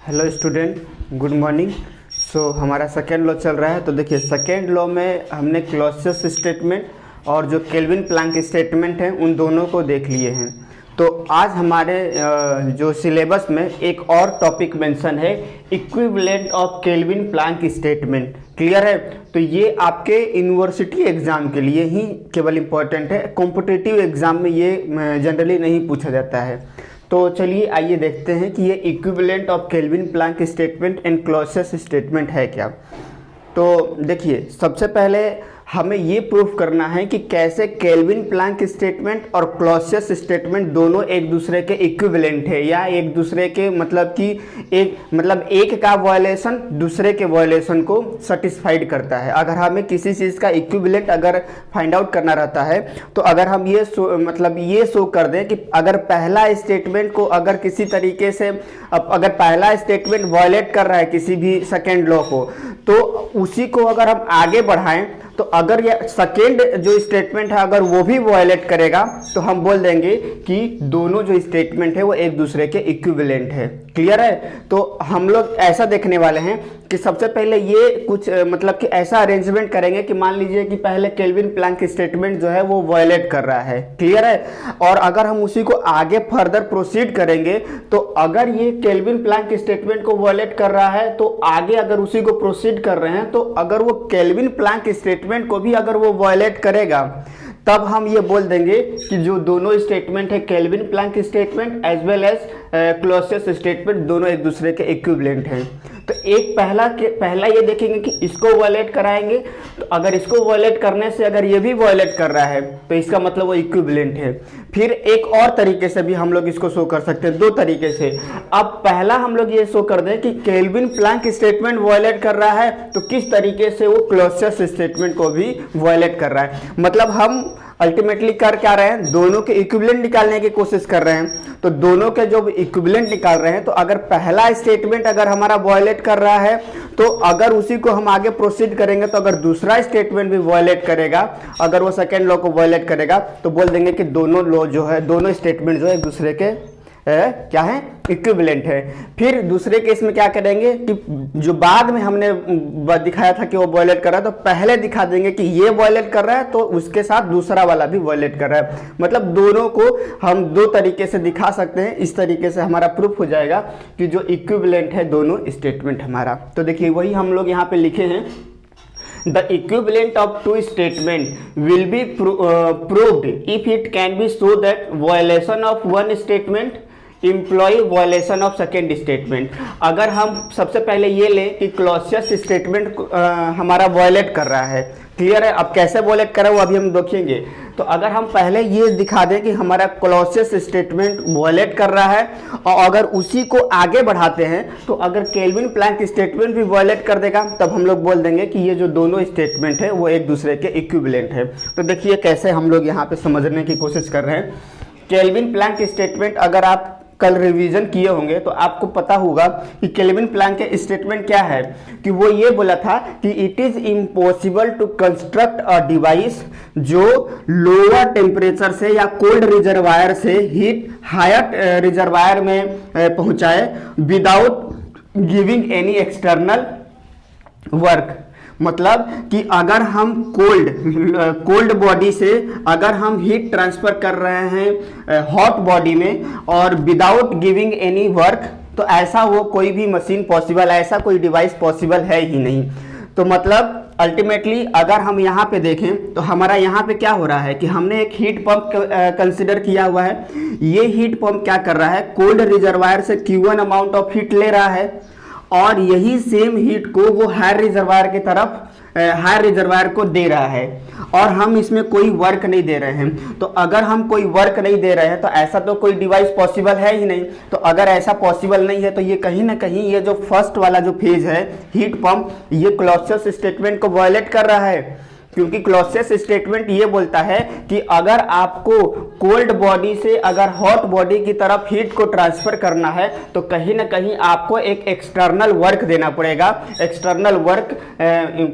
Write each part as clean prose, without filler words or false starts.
Hello student, good morning. हमारा second law चल रहा है। तो देखिए, सेकेंड लॉ में हमने क्लॉसियस स्टेटमेंट और जो केल्विन प्लैंक स्टेटमेंट हैं उन दोनों को देख लिए हैं। तो आज हमारे जो सिलेबस में एक और टॉपिक मेंशन है, equivalent of Kelvin Planck statement. Clear है? तो ये आपके यूनिवर्सिटी एग्ज़ाम के लिए ही केवल इम्पोर्टेंट है, कॉम्पिटिटिव एग्ज़ाम में ये जनरली नहीं पूछा जाता है। तो चलिए आइए देखते हैं कि ये equivalent of Kelvin Planck statement and Clausius statement है क्या। तो देखिए, सबसे पहले हमें ये प्रूफ करना है कि कैसे केल्विन प्लैंक स्टेटमेंट और क्लॉसियस स्टेटमेंट दोनों एक दूसरे के इक्विवेलेंट है, या एक दूसरे के मतलब कि एक का वायलेशन दूसरे के वायलेशन को सेटिस्फाइड करता है। अगर हमें किसी चीज़ का इक्विवेलेंट अगर फाइंड आउट करना रहता है, तो अगर हम ये शो कर दें कि अगर पहला स्टेटमेंट को अगर किसी तरीके से अगर पहला स्टेटमेंट वायलेट कर रहा है किसी भी सेकेंड लॉ को, तो उसी को अगर हम आगे बढ़ाएं, तो अगर ये सेकेंड जो स्टेटमेंट है अगर वो भी वायलेट करेगा, तो हम बोल देंगे कि दोनों जो स्टेटमेंट है वो एक दूसरे के इक्विवेलेंट है। क्लियर है? तो हम लोग ऐसा देखने वाले हैं कि सबसे पहले ये कुछ मतलब कि ऐसा अरेंजमेंट करेंगे कि मान लीजिए कि पहले केल्विन प्लैंक स्टेटमेंट जो है वो वायलेट कर रहा है। क्लियर है? और अगर हम उसी को आगे फर्दर प्रोसीड करेंगे, तो अगर ये केल्विन प्लैंक स्टेटमेंट को वायलेट कर रहा है, तो आगे अगर उसी को प्रोसीड कर रहे हैं, तो अगर वो केल्विन प्लैंक स्टेटमेंट को भी अगर वो वायलेट करेगा, तब हम ये बोल देंगे कि जो दोनों स्टेटमेंट है Kelvin Planck statement as well as Clausius statement दोनों एक दूसरे के इक्विवेलेंट हैं। तो एक पहला ये देखेंगे कि इसको वायलेट कराएंगे, तो अगर इसको वायलेट करने से अगर ये भी वायलेट कर रहा है, तो इसका मतलब वो इक्विवेलेंट है। फिर एक और तरीके से भी हम लोग इसको शो कर सकते हैं, दो तरीके से। अब पहला हम लोग ये शो कर दें कि केल्विन प्लैंक स्टेटमेंट वायलेट कर रहा है, तो किस तरीके से वो क्लॉसियस स्टेटमेंट को भी वायलेट कर रहा है। मतलब हम अल्टीमेटली कर क्या रहे हैं, दोनों के इक्विवेलेंट निकालने की कोशिश कर रहे हैं। तो दोनों के जो इक्विवेलेंट निकाल रहे हैं, तो अगर पहला स्टेटमेंट अगर हमारा वायलेट कर रहा है, तो अगर उसी को हम आगे प्रोसीड करेंगे, तो अगर दूसरा स्टेटमेंट भी वायलेट करेगा, अगर वो सेकेंड लॉ को वायलेट करेगा, तो बोल देंगे कि दोनों लॉ जो है, दोनों स्टेटमेंट जो है एक दूसरे के क्या है, इक्विवेलेंट है। फिर दूसरे केस में क्या करेंगे कि जो बाद में हमने दिखाया था कि वो वायलेट कर रहा है, तो पहले दिखा देंगे कि ये वायलेट कर रहा है, तो उसके साथ दूसरा वाला भी वायलेट कर रहा है। मतलब दोनों को हम दो तरीके से दिखा सकते हैं। इस तरीके से हमारा प्रूफ हो जाएगा कि जो इक्विवेलेंट है दोनों स्टेटमेंट हमारा। तो देखिए, वही हम लोग यहाँ पे लिखे हैं, The equivalent of two statement will be proved if it can be shown that violation of one statement imply violation of second statement। अगर हम सबसे पहले ये लें कि क्लॉसियस स्टेटमेंट हमारा वायलेट कर रहा है। क्लियर है? अब कैसे वायलेट कर रहा है वो अभी हम देखेंगे। तो अगर हम पहले ये दिखा दें कि हमारा क्लॉसियस स्टेटमेंट वायलेट कर रहा है, और अगर उसी को आगे बढ़ाते हैं, तो अगर केल्विन प्लैंक स्टेटमेंट भी वायलेट कर देगा, तब हम लोग बोल देंगे कि ये जो दोनों स्टेटमेंट है वो एक दूसरे के इक्विवेलेंट है। तो देखिए कैसे हम लोग यहाँ पे समझने की कोशिश कर रहे हैं। केल्विन प्लैंक स्टेटमेंट अगर आप कल रिवीजन किए होंगे तो आपको पता होगा कि केल्विन प्लैंक के स्टेटमेंट क्या है, कि वो ये बोला था कि it is impossible to construct a device जो लोअर टेम्परेचर से या कोल्ड रिजर्वायर से हीट हायर रिजर्वायर में पहुंचाए without giving any external work. मतलब कि अगर हम कोल्ड बॉडी से अगर हम हीट ट्रांसफर कर रहे हैं हॉट बॉडी में, और विदाउट गिविंग एनी वर्क, तो ऐसा वो कोई भी मशीन पॉसिबल, ऐसा कोई डिवाइस पॉसिबल है ही नहीं। तो मतलब अल्टीमेटली अगर हम यहाँ पे देखें, तो हमारा यहाँ पे क्या हो रहा है कि हमने एक हीट पंप कंसिडर किया हुआ है। ये हीट पंप क्या कर रहा है, कोल्ड रिजर्वायर से Q1 अमाउंट ऑफ हीट ले रहा है, और यही सेम हीट को वो हायर रिजर्वायर की तरफ हायर रिजर्वायर को दे रहा है, और हम इसमें कोई वर्क नहीं दे रहे हैं। तो अगर हम कोई वर्क नहीं दे रहे हैं, तो ऐसा तो कोई डिवाइस पॉसिबल है ही नहीं। तो अगर ऐसा पॉसिबल नहीं है, तो ये कहीं ना कहीं ये जो फर्स्ट वाला जो फेज है हीट पंप, ये क्लॉसियस स्टेटमेंट को वायलेट कर रहा है। क्योंकि क्लॉसियस स्टेटमेंट ये बोलता है कि अगर आपको कोल्ड बॉडी से अगर हॉट बॉडी की तरफ हीट को ट्रांसफर करना है तो कहीं ना कहीं आपको एक एक्सटर्नल वर्क देना पड़ेगा। एक्सटर्नल वर्क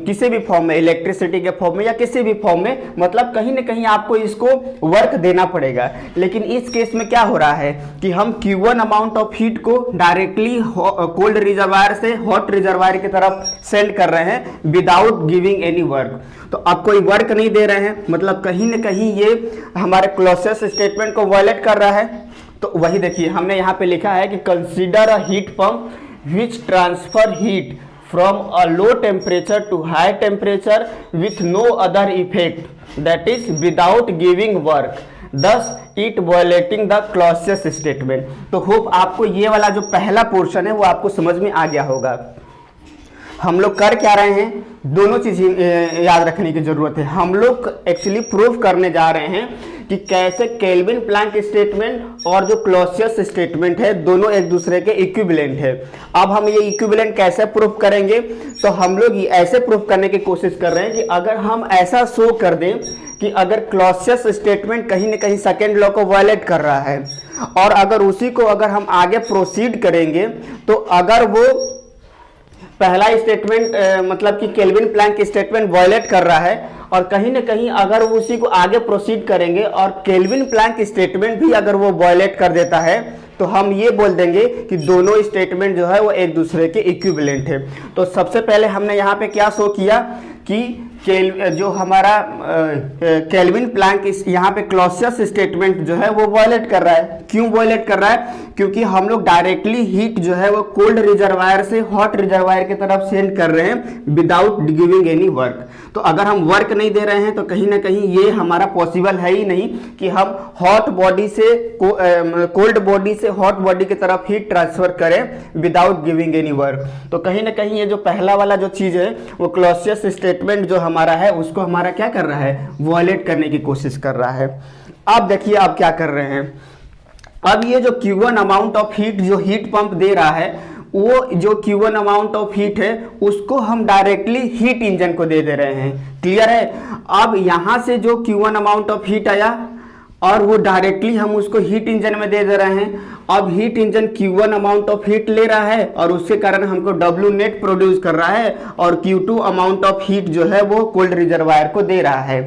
किसी भी फॉर्म में, इलेक्ट्रिसिटी के फॉर्म में या किसी भी फॉर्म में, मतलब कहीं ना कहीं आपको इसको वर्क देना पड़ेगा। लेकिन इस केस में क्या हो रहा है कि हम Q1 अमाउंट ऑफ हीट को डायरेक्टली कोल्ड रिजर्वायर से हॉट रिजर्वायर की तरफ सेंड कर रहे हैं विदाउट गिविंग एनी वर्क। तो अब कोई वर्क नहीं दे रहे हैं, मतलब कहीं ना कहीं ये हमारे क्लॉसियस स्टेटमेंट को वायलेट कर रहा है। तो वही देखिए हमने यहाँ पे लिखा है कि consider a heat pump which transfer heat from a low temperature to high temperature with no other effect that is without giving work, thus it violating the Clausius statement. तो होप आपको ये वाला जो पहला पोर्शन है वो आपको समझ में आ गया होगा। हम लोग कर क्या रहे हैं, दोनों चीजें याद रखने की जरूरत है। हम लोग एक्चुअली प्रूफ करने जा रहे हैं कि कैसे केल्विन प्लैंक स्टेटमेंट और जो क्लॉसियस स्टेटमेंट है दोनों एक दूसरे के इक्विवेलेंट है। अब हम ये इक्विवेलेंट कैसे प्रूफ करेंगे, तो हम लोग ये ऐसे प्रूफ करने की कोशिश कर रहे हैं कि अगर हम ऐसा शो कर दें कि अगर क्लॉसियस स्टेटमेंट कहीं ना कहीं सेकेंड लॉ को वायलेट कर रहा है और अगर उसी को अगर हम आगे प्रोसीड करेंगे तो अगर वो पहला स्टेटमेंट मतलब कि केल्विन प्लैंक स्टेटमेंट वायलेट कर रहा है और कहीं ना कहीं अगर वो उसी को आगे प्रोसीड करेंगे और केल्विन प्लैंक स्टेटमेंट भी अगर वो वायलेट कर देता है तो हम ये बोल देंगे कि दोनों स्टेटमेंट जो है वो एक दूसरे के इक्विवेलेंट है। तो सबसे पहले हमने यहाँ पे क्या शो किया कि जो हमारा केल्विन प्लैंक यहाँ पे क्लॉसियस स्टेटमेंट जो है वो वायलेट कर रहा है। क्यों वायलेट कर रहा है, क्योंकि हम लोग डायरेक्टली हीट जो है वो कोल्ड रिजर्वायर से हॉट रिजर्वायर की तरफ सेंड कर रहे हैं विदाउट गिविंग एनी वर्क। तो अगर हम वर्क नहीं दे रहे हैं तो कहीं ना कहीं ये हमारा पॉसिबल है ही नहीं कि हम हॉट बॉडी से कोल्ड बॉडी से हॉट बॉडी की तरफ हीट ट्रांसफर करें विदाउट गिविंग एनी वर्क। तो कहीं ना कहीं ये जो पहला वाला जो चीज है वो क्लॉसियस स्टेटमेंट जो हमारा है उसको हमारा क्या कर रहा है, वायलेट करने की कोशिश कर रहा है। अब देखिए आप क्या कर रहे हैं, अब ये जो Q1 अमाउंट ऑफ हीट जो हीट पंप दे रहा है वो जो Q1 अमाउंट ऑफ हीट है उसको हम डायरेक्टली हीट इंजन को दे रहे हैं। क्लियर है। अब यहां से जो Q1 अमाउंट ऑफ हीट आया और वो डायरेक्टली हम उसको हीट इंजन में दे रहे हैं। अब heat engine Q1 amount of heat ले रहा है और उसके कारण हमको W नेट प्रोड्यूस कर रहा है और Q2 अमाउंट ऑफ हीट जो है वो कोल्ड रिजर्वायर को दे रहा है।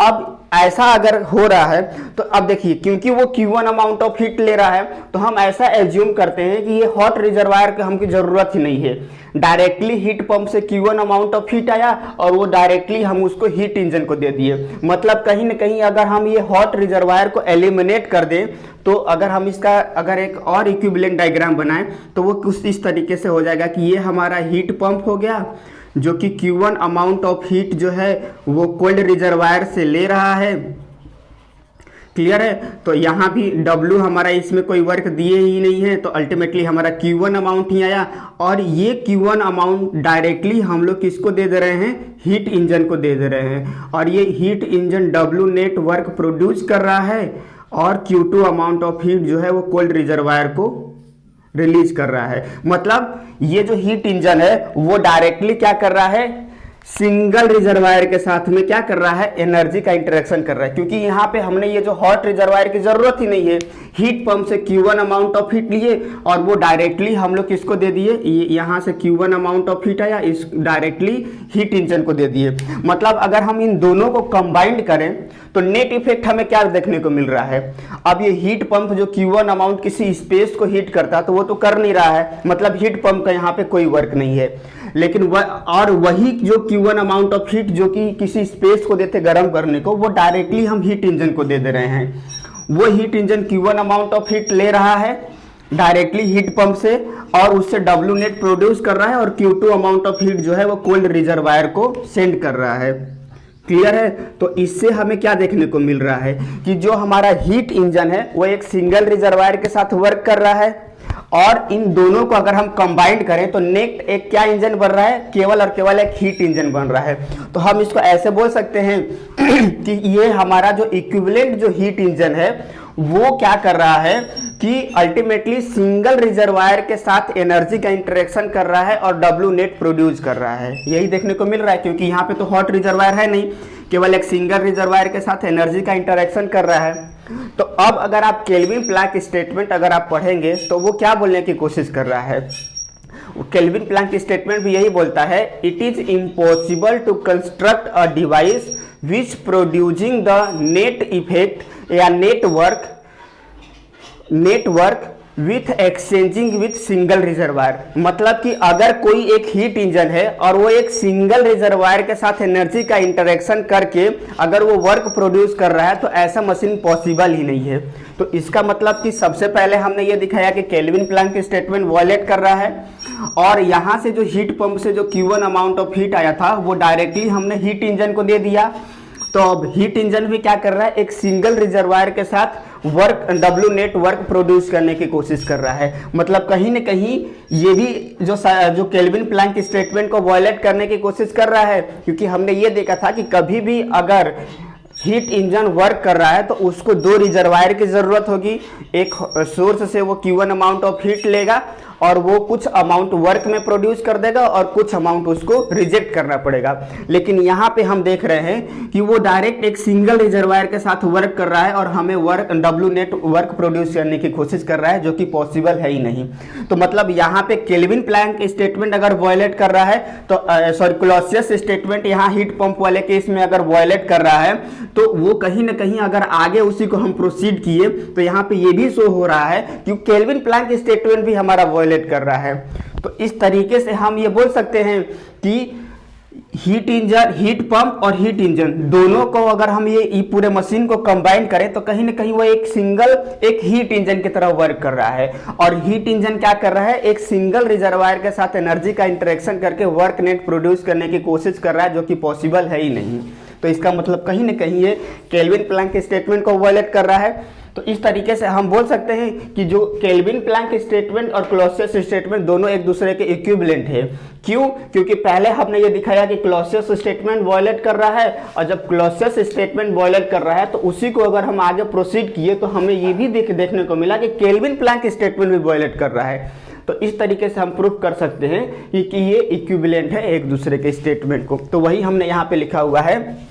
अब ऐसा अगर हो रहा है तो अब देखिए क्योंकि वो Q1 अमाउंट ऑफ हीट ले रहा है तो हम ऐसा एज्यूम करते हैं कि ये हॉट रिजर्वायर की हमको जरूरत ही नहीं है। डायरेक्टली हीट पंप से Q1 अमाउंट ऑफ हीट आया और वो डायरेक्टली हम उसको हीट इंजन को दे दिए। मतलब कहीं ना कहीं अगर हम ये हॉट रिजर्वायर को एलिमिनेट कर दें तो अगर हम इसका अगर एक और इक्विवेलेंट डायग्राम बनाएं तो वो कुछ इस तरीके से हो जाएगा कि ये हमारा हीट पंप हो गया जो कि Q1 अमाउंट ऑफ हीट जो है वो कोल्ड रिजर्वायर से ले रहा है। क्लियर है। तो यहाँ भी W हमारा इसमें कोई वर्क दिए ही नहीं है तो अल्टीमेटली हमारा Q1 अमाउंट ही आया और ये Q1 अमाउंट डायरेक्टली हम लोग किसको दे दे रहे हैं, हीट इंजन को दे दे रहे हैं और ये heat engine W net work produce कर रहा है और Q2 अमाउंट ऑफ हीट जो है वो कोल्ड रिजर्वायर को रिलीज कर रहा है। मतलब ये जो हीट इंजन है वो डायरेक्टली क्या कर रहा है, सिंगल रिजर्वायर के साथ में क्या कर रहा है, एनर्जी का इंटरेक्शन कर रहा है। क्योंकि यहाँ पे हमने ये जो हॉट रिजर्वायर की जरूरत ही नहीं है, हीट पंप से Q1 अमाउंट ऑफ हीट लिए और वो डायरेक्टली हम लोग किसको दे दिए, यहाँ से Q1 अमाउंट ऑफ हीट आया, इस डायरेक्टली हीट इंजन को दे दिए। मतलब अगर हम इन दोनों को कंबाइंड करें तो नेट इफेक्ट हमें क्या देखने को मिल रहा है। अब ये हीट पंप जो Q1 अमाउंट किसी स्पेस को हीट करता तो वो तो कर नहीं रहा है, मतलब हीट पंप का यहाँ पे कोई वर्क नहीं है। लेकिन वही जो Q1 अमाउंट ऑफ हीट जो कि किसी स्पेस को देते गर्म करने को, वो डायरेक्टली हम हीट इंजन को दे रहे हैं। वो heat engine Q1 amount of heat ले रहा है डायरेक्टली हीट पंप से और उससे W नेट प्रोड्यूस कर रहा है और Q2 अमाउंट ऑफ हीट जो है वो कोल्ड रिजर्वायर को सेंड कर रहा है। क्लियर है। तो इससे हमें क्या देखने को मिल रहा है कि जो हमारा हीट इंजन है वो एक सिंगल रिजर्वायर के साथ वर्क कर रहा है और इन दोनों को अगर हम कंबाइंड करें तो नेट एक क्या इंजन बन रहा है, केवल और केवल एक हीट इंजन बन रहा है। तो हम इसको ऐसे बोल सकते हैं कि ये हमारा जो इक्विवेलेंट जो हीट इंजन है वो क्या कर रहा है कि अल्टीमेटली सिंगल रिजर्वायर के साथ एनर्जी का इंटरेक्शन कर रहा है और डब्ल्यू नेट प्रोड्यूस कर रहा है। यही देखने को मिल रहा है, क्योंकि यहाँ पे तो हॉट रिजर्वायर है नहीं, केवल एक सिंगल रिजर्वायर के साथ एनर्जी का इंटरेक्शन कर रहा है। तो अब अगर आप केल्विन प्लैंक स्टेटमेंट अगर आप पढ़ेंगे तो वो क्या बोलने की कोशिश कर रहा है, केल्विन प्लैंक स्टेटमेंट भी यही बोलता है, it is impossible to construct a device which producing the net effect या network with exchanging with single reservoir. मतलब कि अगर कोई एक हीट इंजन है और वो एक सिंगल रिजर्वायर के साथ एनर्जी का इंटरेक्शन करके अगर वो वर्क प्रोड्यूस कर रहा है तो ऐसा मशीन पॉसिबल ही नहीं है। तो इसका मतलब कि सबसे पहले हमने ये दिखाया कि केल्विन प्लैंक स्टेटमेंट वायलेट कर रहा है, और यहाँ से जो हीट पंप से जो Q1 अमाउंट ऑफ हीट आया था वो डायरेक्टली हमने हीट इंजन को दे दिया। तो अब हीट इंजन भी क्या कर रहा है, एक सिंगल रिजर्वायर के साथ work W net work produce करने की कोशिश कर रहा है। मतलब कहीं न कहीं ये भी जो केल्विन प्लैंक स्टेटमेंट को वायलेट करने की कोशिश कर रहा है, क्योंकि हमने ये देखा था कि कभी भी अगर हीट इंजन वर्क कर रहा है तो उसको दो रिजर्वायर की जरूरत होगी। एक सोर्स से वो Q1 अमाउंट ऑफ हीट लेगा और वो कुछ अमाउंट वर्क में प्रोड्यूस कर देगा और कुछ अमाउंट उसको रिजेक्ट करना पड़ेगा। लेकिन यहाँ पे हम देख रहे हैं कि वो डायरेक्ट एक सिंगल रिजर्वायर के साथ वर्क कर रहा है और हमें work W net work produce करने की कोशिश कर रहा है, जो कि पॉसिबल है ही नहीं। तो मतलब यहाँ पे केल्विन प्लैंक स्टेटमेंट अगर वायलेट कर रहा है तो क्लॉसियस स्टेटमेंट यहाँ हीट पंप वाले केस में अगर वायलेट कर रहा है तो वो कहीं ना कहीं अगर आगे उसी को हम प्रोसीड किए तो यहाँ पे ये भी शो हो रहा है कि केल्विन प्लैंक स्टेटमेंट भी हमारा वायलेट कर रहा है। तो इस तरीके से हम ये बोल सकते हैं कि हीट पंप और हीट इंजन दोनों को अगर हम ये पूरे मशीन को कंबाइन करें तो कहीं ना कहीं वो एक हीट इंजन की तरह वर्क कर रहा है। और हीट इंजन क्या कर रहा है, एक सिंगल रिजर्वायर के साथ एनर्जी का इंटरेक्शन करके वर्क नेट प्रोड्यूस करने की कोशिश कर रहा है, जो कि पॉसिबल है ही नहीं। तो इसका मतलब कहीं ना कहीं ये केल्विन प्लैंक स्टेटमेंट को वायलेट कर रहा है। तो इस तरीके से हम बोल सकते हैं कि जो केल्विन प्लैंक स्टेटमेंट और क्लॉसियस स्टेटमेंट दोनों एक दूसरे के इक्विवेलेंट है। क्यों? क्योंकि पहले हमने ये दिखाया कि क्लॉसियस स्टेटमेंट वायलेट कर रहा है, और जब क्लॉसियस स्टेटमेंट वायलेट कर रहा है तो उसी को अगर हम आगे प्रोसीड किए तो हमें ये भी देखने को मिला कि केल्विन प्लैंक स्टेटमेंट भी वायलेट कर रहा है। तो इस तरीके से हम प्रूफ कर सकते हैं कि ये इक्विवेलेंट है एक दूसरे के स्टेटमेंट को। तो वही हमने यहाँ पे लिखा हुआ है।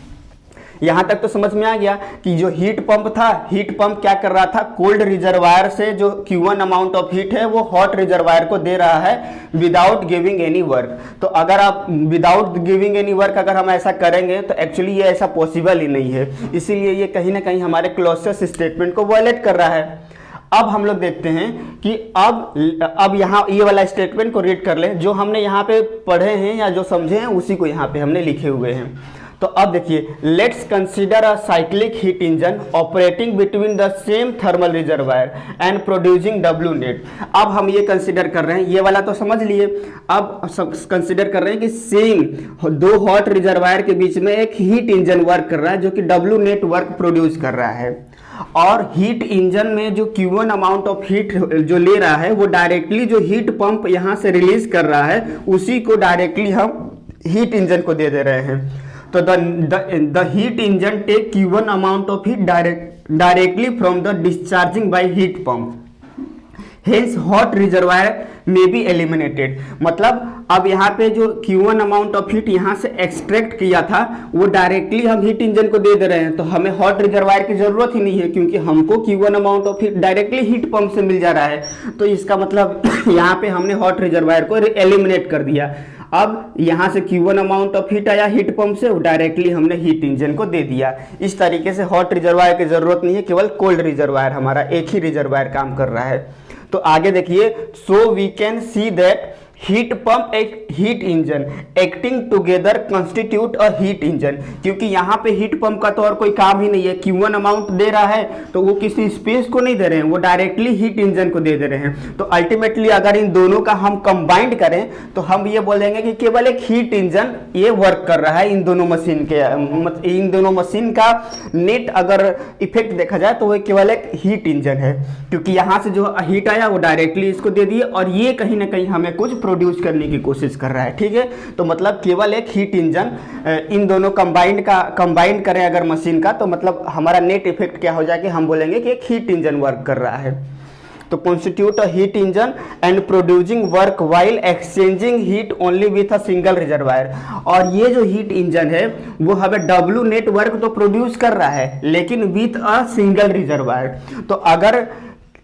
यहां तक तो समझ में आ गया कि जो हीट पंप था, हीट पंप क्या कर रहा था, कोल्ड रिजर्वायर से जो Q1 अमाउंट ऑफ हीट है वो हॉट रिजर्वायर को दे रहा है विदाउट गिविंग एनी वर्क। तो अगर आप विदाउट गिविंग एनी वर्क अगर हम ऐसा करेंगे तो एक्चुअली ये ऐसा पॉसिबल ही नहीं है। इसीलिए ये कहीं ना कहीं हमारे क्लॉसियस स्टेटमेंट को वायलेट कर रहा है। अब हम लोग देखते हैं कि अब यहाँ ये वाला स्टेटमेंट को रीड कर ले, जो हमने यहाँ पे पढ़े हैं या जो समझे हैं उसी को यहाँ पे हमने लिखे हुए हैं। तो अब देखिए, let's consider a cyclic heat engine operating between the same thermal reservoir and producing W net. अब हम ये कंसीडर कर रहे हैं, ये वाला तो समझ लिए, अब कंसीडर कर रहे हैं कि सेम दो हॉट रिजर्वायर के बीच में एक हीट इंजन वर्क कर रहा है जो कि डब्ल्यू नेट वर्क प्रोड्यूस कर रहा है। और हीट इंजन में जो Q1 अमाउंट ऑफ हीट जो ले रहा है वो डायरेक्टली जो हीट पंप यहाँ से रिलीज कर रहा है उसी को डायरेक्टली हम हीट इंजन को दे रहे हैं। तो the heat engine take Q1 amount of heat directly from the discharging by heat pump. Hence hot reservoir may be eliminated. मतलब अब यहाँ पे जो Q1 अमाउंट ऑफ हीट यहाँ से एक्सट्रैक्ट किया था वो डायरेक्टली हम हीट इंजन को दे रहे हैं, तो हमें हॉट रिजर्वायर की जरूरत ही नहीं है, क्योंकि हमको Q1 amount of heat directly heat pump से मिल जा रहा है। तो इसका मतलब यहाँ पे हमने हॉट रिजर्वायर को एलिमिनेट कर दिया। अब यहाँ से Q1 अमाउंट ऑफ हीट आया हीट पंप से, डायरेक्टली हमने हीट इंजन को दे दिया। इस तरीके से हॉट रिजर्वायर की जरूरत नहीं है, केवल कोल्ड रिजर्वायर, हमारा एक ही रिजर्वायर काम कर रहा है। तो आगे देखिए, so we can see that heat pump एक heat engine acting together constitute a heat engine. क्योंकि यहाँ पे हीट पंप का तो और कोई काम ही नहीं है, Q1 अमाउंट दे रहा है तो वो किसी स्पेस को नहीं दे रहे हैं, वो डायरेक्टली हीट इंजन को दे रहे हैं। तो अल्टीमेटली अगर इन दोनों का हम कंबाइंड करें तो हम ये बोलेंगे कि केवल एक हीट इंजन ये वर्क कर रहा है इन दोनों मशीन के, इन दोनों मशीन का नेट अगर इफेक्ट देखा जाए तो वो केवल एक हीट इंजन है, क्योंकि यहाँ से जो हीट आया वो डायरेक्टली इसको दे दिए और ये कहीं ना कहीं हमें कुछ प्रोड्यूस करने की कोशिश कर रहा है। ठीक है, तो मतलब केवल एक हीट इंजन, इन दोनों कंबाइंड करें अगर मशीन का, तो मतलब हमारा नेट इफेक्ट क्या हो जाएगा, हम बोलेंगे कि एक हीट इंजन वर्क कर रहा है। तो constitute a heat engine and producing work while exchanging heat only with a single reservoir. और ये जो हीट इंजन है वो हमें डब्ल्यू नेट वर्क तो प्रोड्यूस कर रहा है, लेकिन विथ अ सिंगल रिजर्वायर। तो अगर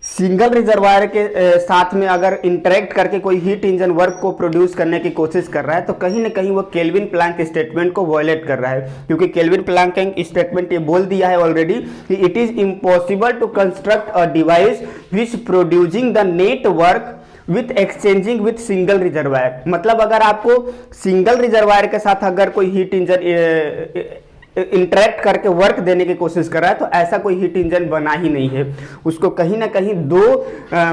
सिंगल रिजर्वायर के साथ में अगर इंटरेक्ट करके कोई हीट इंजन वर्क को प्रोड्यूस करने की कोशिश कर रहा है, तो कहीं ना कहीं वो केल्विन प्लैंक स्टेटमेंट को वायलेट कर रहा है, क्योंकि केल्विन प्लैंक स्टेटमेंट ये बोल दिया है ऑलरेडी कि it is impossible to construct a device which producing the net work with exchanging with single reservoir. मतलब अगर आपको सिंगल रिजर्वायर के साथ अगर कोई हीट इंजन इंटरेक्ट करके वर्क देने की कोशिश कर रहा है, तो ऐसा कोई हीट इंजन बना ही नहीं है। उसको कहीं ना कहीं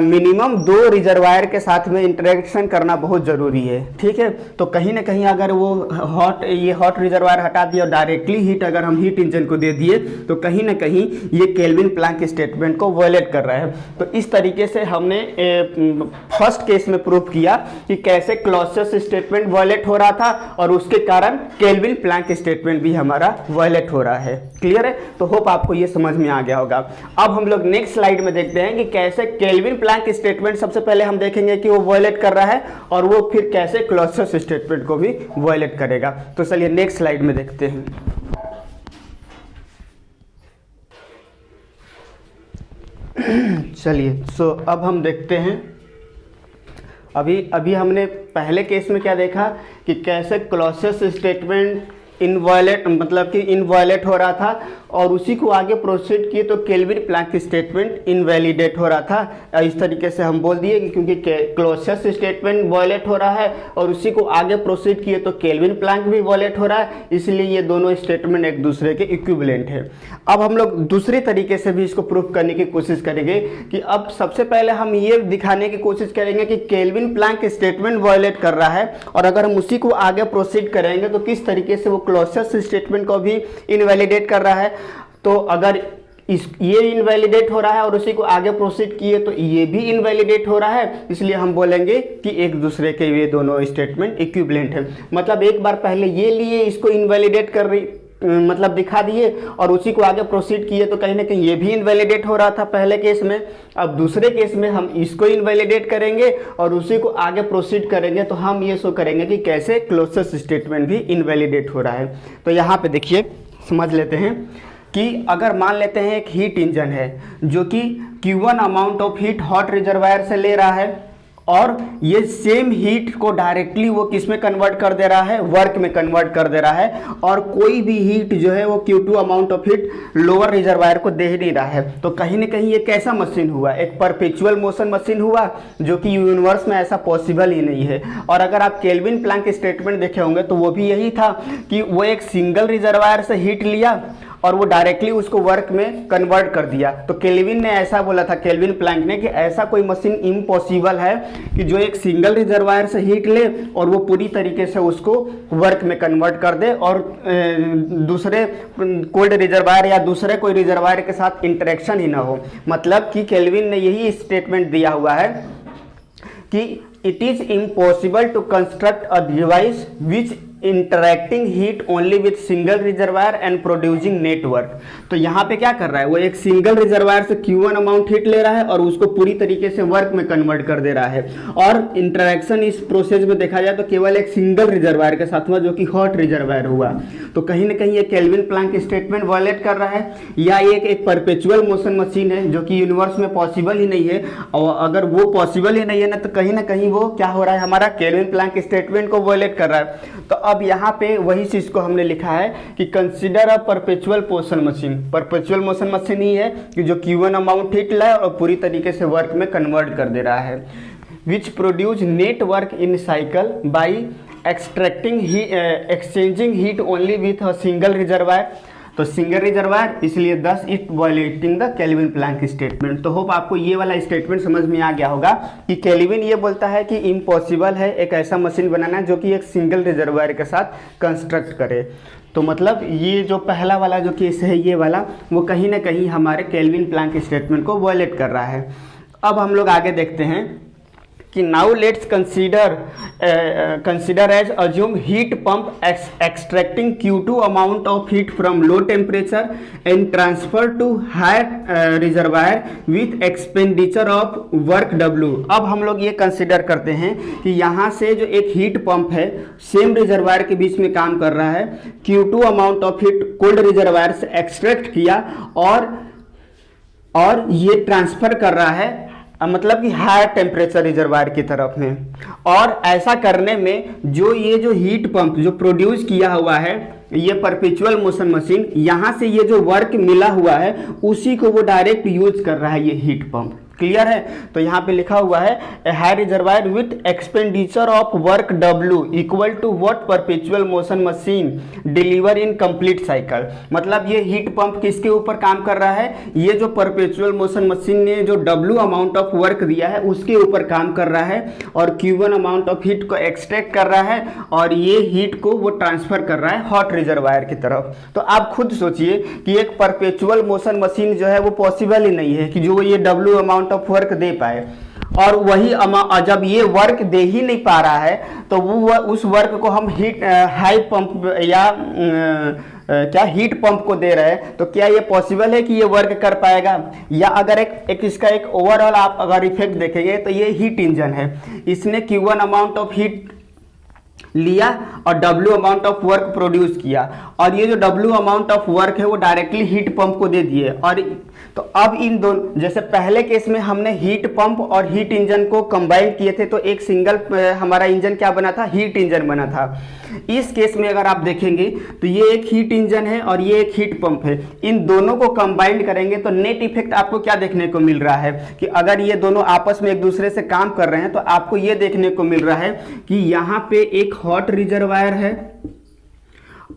मिनिमम दो रिजर्वायर के साथ में इंटरेक्शन करना बहुत ज़रूरी है। ठीक है, तो कहीं ना कहीं अगर वो हॉट रिजर्वायर हटा दिया और डायरेक्टली हीट अगर हम हीट इंजन को दे दिए, तो कहीं ना कहीं ये केल्विन प्लैंक स्टेटमेंट को वायलेट कर रहा है। तो इस तरीके से हमने फर्स्ट केस में प्रूव किया कि कैसे क्लॉसियस स्टेटमेंट वायलेट हो रहा था, और उसके कारण केल्विन प्लैंक स्टेटमेंट भी हमारा वायलेट हो रहा है। क्लियर है? तो होप आपको ये समझ में आ गया होगा। अब हम लोग नेक्स्ट स्लाइड में देखते हैं कि कैसे केल्विन प्लैंक स्टेटमेंट सबसे पहले हम देखेंगे कि वो वायलेट कर रहा है, और वो फिर कैसे क्लॉसियस स्टेटमेंट को भी वायलेट करेगा। तो चलिए नेक्स्ट स्लाइड में देखते हैं। चलिए अब हम देखते हैं, अभी हमने पहले केस में क्या देखा कि कैसे क्लॉसियस स्टेटमेंट इनवायलेट मतलब कि इनवायलेट हो रहा था, और उसी को आगे प्रोसीड किए तो केल्विन प्लैंक स्टेटमेंट इनवैलिडेट हो रहा था। इस तरीके से हम बोल दिए कि क्योंकि क्लॉसियस स्टेटमेंट वायलेट हो रहा है और उसी को आगे प्रोसीड किए तो केल्विन प्लैंक भी वायलेट हो रहा है, इसलिए ये दोनों स्टेटमेंट एक दूसरे के इक्विवेलेंट है। अब हम लोग दूसरी तरीके से भी इसको प्रूफ करने की कोशिश करेंगे कि अब सबसे पहले हम ये दिखाने की कोशिश करेंगे कि केल्विन प्लैंक स्टेटमेंट वायलेट कर रहा है, और अगर हम उसी को आगे प्रोसीड करेंगे तो किस तरीके से वो क्लॉसियस स्टेटमेंट को भी इनवैलिडेट कर रहा है। तो अगर ये इनवैलिडेट हो रहा है और उसी को आगे प्रोसीड किए तो ये भी इनवैलिडेट हो रहा है, इसलिए हम बोलेंगे कि एक दूसरे के ये दोनों स्टेटमेंट इक्विवेलेंट है। मतलब एक बार पहले ये लिए इसको इनवैलिडेट कर रही मतलब दिखा दिए और उसी को आगे प्रोसीड किए तो कहीं ना कहीं ये भी इनवैलिडेट हो रहा था पहले केस में। अब दूसरे केस में हम इसको इनवैलिडेट करेंगे और उसी को आगे प्रोसीड करेंगे, तो हम ये शो करेंगे कि कैसे क्लोजेस्ट स्टेटमेंट भी इनवैलिडेट हो रहा है। तो यहाँ पे देखिए समझ लेते हैं कि अगर मान लेते हैं एक हीट इंजन है जो कि Q1 amount of heat hot reservoir से ले रहा है, और ये सेम हीट को डायरेक्टली वो किस में कन्वर्ट कर दे रहा है, वर्क में कन्वर्ट कर दे रहा है, और कोई भी हीट जो है वो Q2 amount of heat lower reservoir को दे ही नहीं रहा है। तो कहीं ना कहीं ये कैसा मशीन हुआ, एक परपेचुअल मोशन मशीन हुआ, जो कि यूनिवर्स में ऐसा पॉसिबल ही नहीं है। और अगर आप केल्विन प्लैंक स्टेटमेंट देखे होंगे तो वो भी यही था कि वो एक सिंगल रिजर्वायर से हीट लिया और वो डायरेक्टली उसको वर्क में कन्वर्ट कर दिया। तो केल्विन ने ऐसा बोला था, केल्विन प्लैंक ने, कि ऐसा कोई मशीन इम्पॉसिबल है कि जो एक सिंगल रिजर्वायर से हीट ले और वो पूरी तरीके से उसको वर्क में कन्वर्ट कर दे और दूसरे कोल्ड रिजर्वायर या दूसरे कोई रिजर्वायर के साथ इंटरेक्शन ही ना हो। मतलब कि केल्विन ने यही स्टेटमेंट दिया हुआ है कि it is impossible to construct a device which interacting heat only with single reservoir and producing net work. तो यहाँ पे क्या कर रहा है, वो एक सिंगल रिजर्वायर से Q1 अमाउंट हीट ले रहा है और उसको पूरी तरीके से वर्क में कन्वर्ट कर दे रहा है, और इंटरेक्शन इस प्रोसेस में देखा जाए तो केवल एक सिंगल रिजर्वायर के साथ हुआ जो कि हॉट रिजर्वायर हुआ। तो कहीं ना कहीं ये केल्विन प्लैंक स्टेटमेंट वायलेट कर रहा है, या ये एक परपेचुअल मोशन मशीन है जो कि यूनिवर्स में पॉसिबल ही नहीं है, और अगर वो पॉसिबल ही नहीं है ना तो कहीं वो क्या हो रहा है, हमारा केल्विन प्लैंक स्टेटमेंट को वायलेट कर रहा है। तो अब यहाँ पे वही चीज को हमने लिखा है कि consider a perpetual motion machine. Perpetual motion machine ही है कि जो Q1 अमाउंट हीट लाए और पूरी तरीके से वर्क में कन्वर्ट कर दे रहा है, which produce net work in cycle by exchanging heat only with a single reservoir. तो सिंगल रिजर्वायर, इसलिए thus it violating the Kelvin Planck statement. तो होप आपको ये वाला स्टेटमेंट समझ में आ गया होगा कि केल्विन ये बोलता है कि इम्पॉसिबल है एक ऐसा मशीन बनाना जो कि एक सिंगल रिजर्वायर के साथ कंस्ट्रक्ट करे। तो मतलब ये जो पहला वाला जो केस है ये वाला, वो कहीं ना कहीं हमारे केल्विन प्लैंक स्टेटमेंट को वायलेट कर रहा है। अब हम लोग आगे देखते हैं कि now let's consider as assume heat pump extracting Q2 amount of heat from low temperature and transfer to high reservoir with expenditure of work W। अब हम लोग ये कंसीडर करते हैं कि यहाँ से जो एक हीट पंप है सेम रिजर्वायर के बीच में काम कर रहा है, Q2 amount of heat cold reservoir से एक्सट्रैक्ट किया और ये ट्रांसफर कर रहा है मतलब कि हाई टेम्परेचर रिजर्वायर की तरफ में। और ऐसा करने में ये जो हीट पंप जो प्रोड्यूस किया हुआ है ये परपेचुअल मोशन मशीन, यहाँ से ये जो वर्क मिला हुआ है उसी को वो डायरेक्ट यूज कर रहा है ये हीट पंप। क्लियर है? तो यहाँ पे लिखा हुआ है a high reservoir with expenditure of work W equal to what perpetual motion machine deliver in complete cycle. मतलब ये हीट पंप किसके ऊपर काम कर रहा है? ये जो परपेचुअल मोशन मशीन ने जो W अमाउंट ऑफ वर्क दिया है उसके ऊपर काम कर रहा है और Q1 अमाउंट ऑफ हीट को एक्सट्रैक्ट कर रहा है और ये हीट को वो ट्रांसफर कर रहा है हॉट रिजर्वायर की तरफ। तो आप खुद सोचिए कि एक परपेचुअल मोशन मशीन जो है वो पॉसिबल ही नहीं है कि जो ये W अमाउंट ऑफ वर्क दे पाए, और वही जब ये वर्क दे ही नहीं पा रहा है तो वो उस वर्क को हम हाई पंप या क्या हीट पंप को दे रहे हैं, तो क्या ये पॉसिबल है कि ये वर्क कर पाएगा? या अगर एक इसका एक ओवरऑल आप अगर इफेक्ट देखेंगे तो ये हीट इंजन है, इसने Q1 अमाउंट ऑफ हीट लिया और W amount of work produce किया और ये जो W अमाउंट ऑफ वर्क है वो डायरेक्टली हीट पंप को दे दिए। और तो अब इन दोनों, जैसे पहले केस में हमने हीट पंप और हीट इंजन को कंबाइन किए थे तो एक सिंगल हमारा इंजन क्या बना था? हीट इंजन बना था। इस केस में अगर आप देखेंगे तो ये एक हीट इंजन है और ये एक हीट पंप है, इन दोनों को कंबाइन करेंगे तो नेट इफेक्ट आपको क्या देखने को मिल रहा है कि अगर ये दोनों आपस में एक दूसरे से काम कर रहे हैं तो आपको ये देखने को मिल रहा है कि यहाँ पे एक हॉट रिजर्वायर है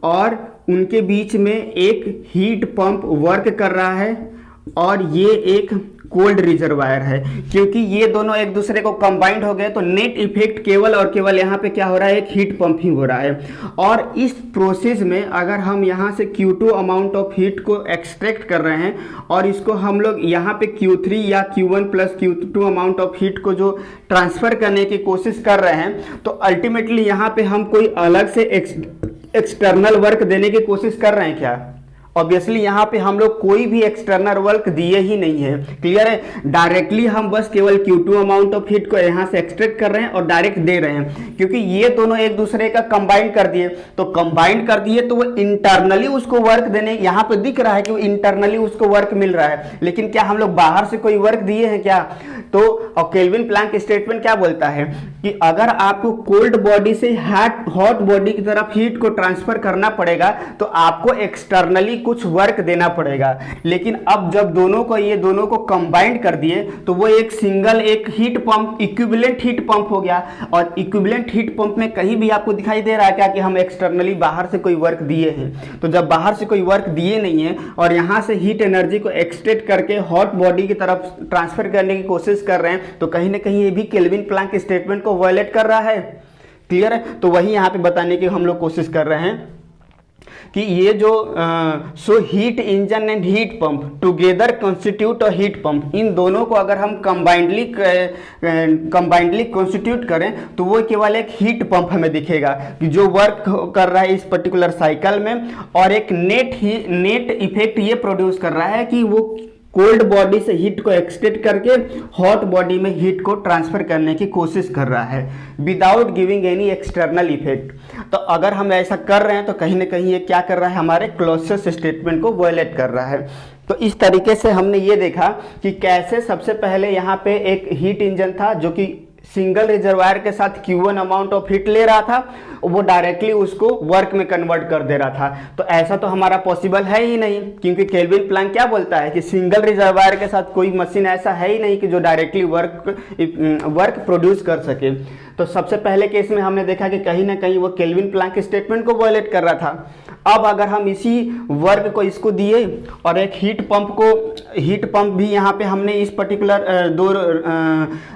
और उनके बीच में एक हीट पंप वर्क कर रहा है और ये एक कोल्ड रिजर्वायर है। क्योंकि ये दोनों एक दूसरे को कंबाइंड हो गए तो नेट इफेक्ट केवल और केवल यहाँ पे क्या हो रहा है? एक हीट पंप ही हो रहा है। और इस प्रोसेस में अगर हम यहाँ से Q2 अमाउंट ऑफ हीट को एक्सट्रैक्ट कर रहे हैं और इसको हम लोग यहाँ पे Q3 या Q1 plus Q2 amount of heat को जो ट्रांसफर करने की कोशिश कर रहे हैं तो अल्टीमेटली यहाँ पे हम कोई अलग से एक्सटर्नल वर्क देने की कोशिश कर रहे हैं क्या? ऑब्वियसली यहाँ पे हम लोग कोई भी एक्सटर्नल वर्क दिए ही नहीं है। क्लियर है? डायरेक्टली हम बस केवल Q2 अमाउंट ऑफ हीट को यहाँ से एक्सट्रैक्ट कर रहे हैं और डायरेक्ट दे रहे हैं। क्योंकि ये दोनों एक दूसरे का कंबाइन कर दिए तो वो इंटरनली उसको वर्क देने, यहाँ पे दिख रहा है कि वो इंटरनली उसको वर्क मिल रहा है, लेकिन क्या हम लोग बाहर से कोई वर्क दिए हैं क्या? तो केल्विन प्लैंक स्टेटमेंट क्या बोलता है कि अगर आपको कोल्ड बॉडी से हॉट बॉडी की तरफ हीट को ट्रांसफर करना पड़ेगा तो आपको एक्सटर्नली कुछ वर्क देना पड़ेगा। लेकिन अब जब ये दोनों को कंबाइंड कर दिए तो वो एक सिंगल एक heat pump, equivalent heat pump हो गया। और इक्विवेलेंट हीट पंप में कहीं भी आपको दिखाई दे रहा है क्या कि हम एक्सटर्नली बाहर से कोई वर्क दिए हैं? तो जब बाहर से कोई वर्क दिए नहीं है और यहाँ से हीट एनर्जी को एक्सट्रैक्ट करके हॉट बॉडी की तरफ ट्रांसफर करने की कोशिश कर रहे हैं तो कहीं ना कहीं ये भी केल्विन प्लैंक स्टेटमेंट को वायलेट कर रहा है। क्लियर है? तो वही यहाँ पे बताने की हम लोग कोशिश कर रहे हैं कि ये जो so heat engine and heat pump together constitute a heat pump, इन दोनों को अगर हम कंबाइंडली कॉन्स्टिट्यूट करें तो वो केवल एक हीट पंप हमें दिखेगा कि जो वर्क कर रहा है इस पर्टिकुलर साइकिल में, और एक नेट इफेक्ट ये प्रोड्यूस कर रहा है कि वो कोल्ड बॉडी से हीट को एक्सट्रैक्ट करके हॉट बॉडी में हीट को ट्रांसफर करने की कोशिश कर रहा है without giving any external effect. तो अगर हम ऐसा कर रहे हैं तो कहीं ना कहीं ये क्या कर रहा है? हमारे क्लॉसेस स्टेटमेंट को वायलेट कर रहा है। तो इस तरीके से हमने ये देखा कि कैसे सबसे पहले यहाँ पे एक हीट इंजन था जो कि सिंगल रिजर्वायर के साथ Q1 अमाउंट ऑफ हीट ले रहा था, वो डायरेक्टली उसको वर्क में कन्वर्ट कर दे रहा था। तो ऐसा तो हमारा पॉसिबल है ही नहीं, क्योंकि केल्विन प्लैंक क्या बोलता है कि सिंगल रिजर्वायर के साथ कोई मशीन ऐसा है ही नहीं कि जो डायरेक्टली वर्क प्रोड्यूस कर सके। तो तो सबसे पहले केस में हमने देखा कि कहीं ना कहीं वो केल्विन प्लैंक स्टेटमेंट को वायलेट कर रहा था। अब अगर हम इसी वर्ग को इसको दिए और एक हीट पंप भी यहाँ पे हमने इस पर्टिकुलर दो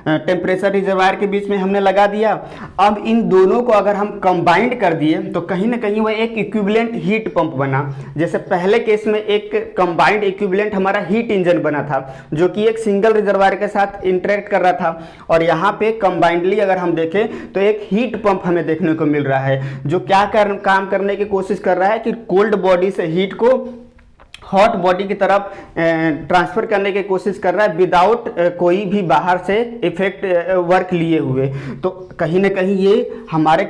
टेम्परेचर रिजर्वायर के बीच में हमने लगा दिया। अब इन दोनों को अगर हम कंबाइंड कर दिए तो कहीं ना कहीं वो एक इक्विवेलेंट हीट पंप बना। जैसे पहले केस में एक कंबाइंड इक्विवेलेंट हमारा हीट इंजन बना था जो कि एक सिंगल रिजर्वायर के साथ इंटरेक्ट कर रहा था, और यहाँ पे कंबाइंडली अगर हम देखें तो एक हीट पंप हमें देखने को मिल रहा है जो क्या काम करने की कोशिश कर रहा है कि कोल्ड बॉडी से हीट को हॉट बॉडी की तरफ ट्रांसफर करने की कोशिश कर रहा है विदाउट कोई भी बाहर से इफेक्ट वर्क लिए हुए। तो कहीं ना कहीं ये हमारे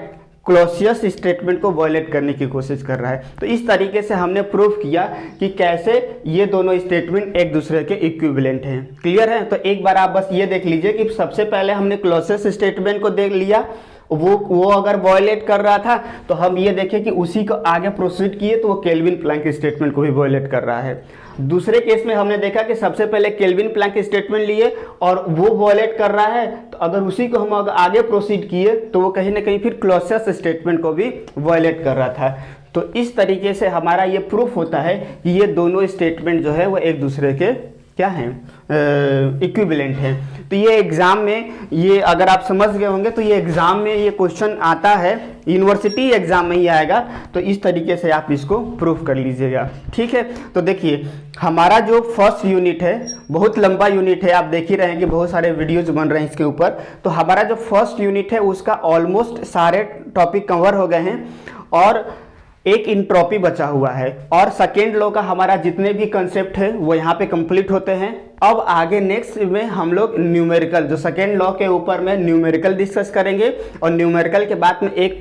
क्लॉसियस स्टेटमेंट को वायलेट करने की कोशिश कर रहा है। तो इस तरीके से हमने प्रूफ किया कि कैसे ये दोनों स्टेटमेंट एक दूसरे के इक्विवेलेंट हैं। क्लियर है? तो एक बार आप बस ये देख लीजिए कि सबसे पहले हमने क्लॉसियस स्टेटमेंट को देख लिया, वो अगर वायलेट कर रहा था तो हम ये देखें कि उसी को आगे प्रोसीड किए तो वो केल्विन प्लैंक स्टेटमेंट को भी वायलेट कर रहा है। दूसरे केस में हमने देखा कि सबसे पहले केल्विन प्लैंक स्टेटमेंट लिए और वो वायलेट कर रहा है, तो अगर उसी को हम आगे प्रोसीड किए तो वो कहीं ना कहीं फिर क्लॉसियस स्टेटमेंट को भी वायलेट कर रहा था। तो इस तरीके से हमारा ये प्रूफ होता है कि ये दोनों स्टेटमेंट जो है वो एक दूसरे के क्या हैं, इक्विवेलेंट हैं। तो ये एग्जाम में, ये अगर आप समझ गए होंगे तो ये एग्जाम में ये क्वेश्चन आता है, यूनिवर्सिटी एग्जाम में ही आएगा। तो इस तरीके से आप इसको प्रूफ कर लीजिएगा। ठीक है, तो देखिए हमारा जो फर्स्ट यूनिट है बहुत लंबा यूनिट है, आप देख ही रहे हैं कि बहुत सारे वीडियोज बन रहे हैं इसके ऊपर। तो हमारा जो फर्स्ट यूनिट है उसका ऑलमोस्ट सारे टॉपिक कवर हो गए हैं और एक इंट्रोपी बचा हुआ है, और सेकेंड लॉ का हमारा जितने भी कंसेप्ट है वो यहाँ पे कंप्लीट होते हैं। अब आगे नेक्स्ट में हम लोग न्यूमेरिकल, जो सेकेंड लॉ के ऊपर में न्यूमेरिकल डिस्कस करेंगे, और न्यूमेरिकल के बाद में एक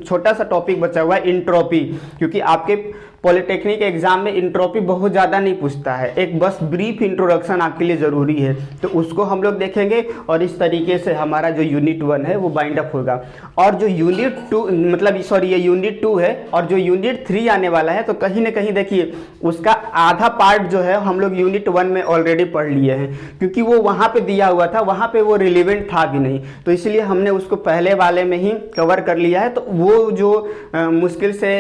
छोटा सा टॉपिक बचा हुआ है इंट्रोपी, क्योंकि आपके पॉलिटेक्निक एग्जाम में इंट्रोपी बहुत ज़्यादा नहीं पूछता है, एक बस ब्रीफ इंट्रोडक्शन आपके लिए ज़रूरी है, तो उसको हम लोग देखेंगे। और इस तरीके से हमारा जो यूनिट 1 है वो बाइंड अप होगा, और जो यूनिट 2 मतलब सॉरी ये यूनिट 2 है, और जो यूनिट 3 आने वाला है तो कहीं ना कहीं देखिए उसका आधा पार्ट जो है हम लोग यूनिट 1 में ऑलरेडी पढ़ लिए हैं, क्योंकि वो वहाँ पे दिया हुआ था, वहाँ पे वो रिलेवेंट था भी नहीं, तो इसलिए हमने उसको पहले वाले में ही कवर कर लिया है। तो वो जो मुश्किल से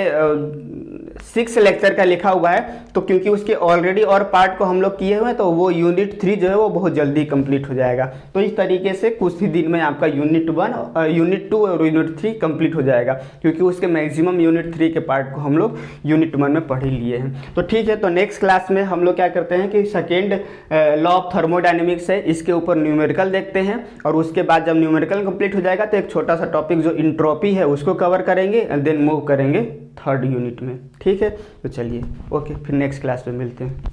6 लेक्चर का लिखा हुआ है, तो क्योंकि उसके ऑलरेडी और पार्ट को हम लोग किए हुए हैं तो वो यूनिट 3 जो है वो बहुत जल्दी कंप्लीट हो जाएगा। तो इस तरीके से कुछ ही दिन में आपका यूनिट 1, यूनिट 2 और यूनिट 3 कंप्लीट हो जाएगा, क्योंकि उसके मैक्सिमम यूनिट 3 के पार्ट को हम लोग यूनिट 1 में पढ़ ही लिए हैं। तो ठीक है, तो नेक्स्ट क्लास में हम लोग क्या करते हैं कि सेकेंड लॉ ऑफ थर्मोडायनेमिक्स है, इसके ऊपर न्यूमेरिकल देखते हैं, और उसके बाद जब न्यूमेरिकल कंप्लीट हो जाएगा तो एक छोटा सा टॉपिक जो इंट्रोपी है उसको कवर करेंगे, एंड देन मूव करेंगे थर्ड यूनिट में। ठीक है, तो चलिए ओके, फिर नेक्स्ट क्लास में मिलते हैं।